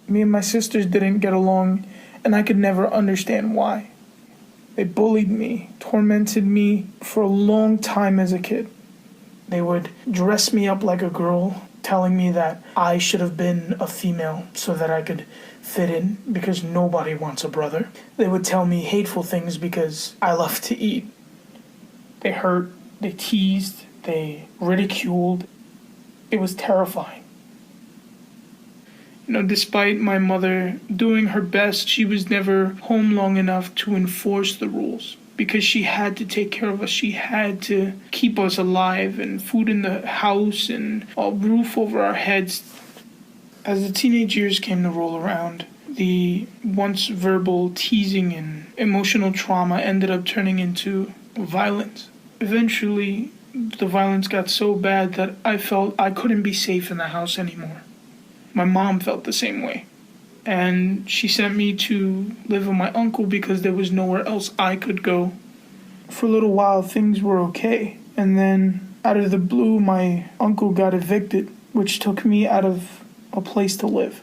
Me and my sisters didn't get along, and I could never understand why. They bullied me, tormented me for a long time as a kid. They would dress me up like a girl, telling me that I should have been a female so that I could fit in because nobody wants a brother. They would tell me hateful things because I love to eat. They hurt, they teased, they ridiculed. It was terrifying. Despite my mother doing her best, she was never home long enough to enforce the rules because she had to take care of us. She had to keep us alive and food in the house and a roof over our heads. As the teenage years came to roll around, the once verbal teasing and emotional trauma ended up turning into violence. Eventually, the violence got so bad that I felt I couldn't be safe in the house anymore. My mom felt the same way, and she sent me to live with my uncle because there was nowhere else I could go. For a little while, things were okay, and then out of the blue, my uncle got evicted, which took me out of a place to live.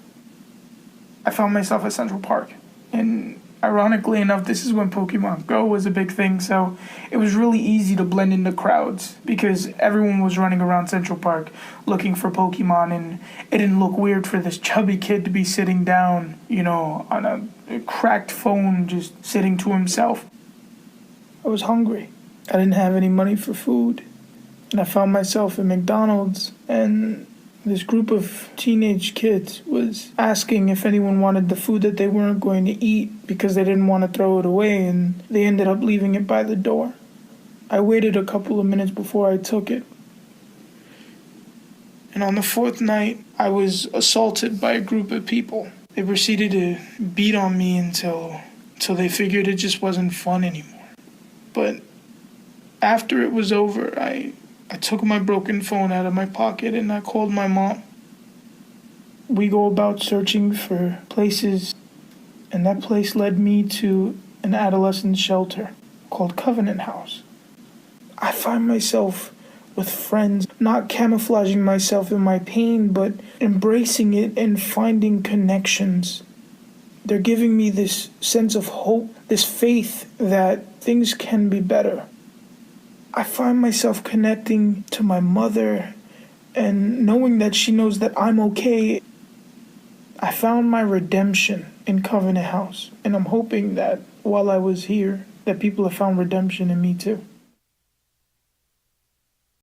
I found myself at Central Park, and ironically enough, this is when Pokemon Go was a big thing, so it was really easy to blend into crowds because everyone was running around Central Park looking for Pokemon, and it didn't look weird for this chubby kid to be sitting down, on a cracked phone, just sitting to himself. I was hungry. I didn't have any money for food, and I found myself at McDonald's, and this group of teenage kids was asking if anyone wanted the food that they weren't going to eat because they didn't want to throw it away, and they ended up leaving it by the door. I waited a couple of minutes before I took it. And on the fourth night, I was assaulted by a group of people. They proceeded to beat on me until they figured it just wasn't fun anymore. But after it was over, I took my broken phone out of my pocket and I called my mom. We go about searching for places, and that place led me to an adolescent shelter called Covenant House. I find myself with friends, not camouflaging myself in my pain, but embracing it and finding connections. They're giving me this sense of hope, this faith that things can be better. I find myself connecting to my mother and knowing that she knows that I'm okay. I found my redemption in Covenant House, and I'm hoping that while I was here, that people have found redemption in me too.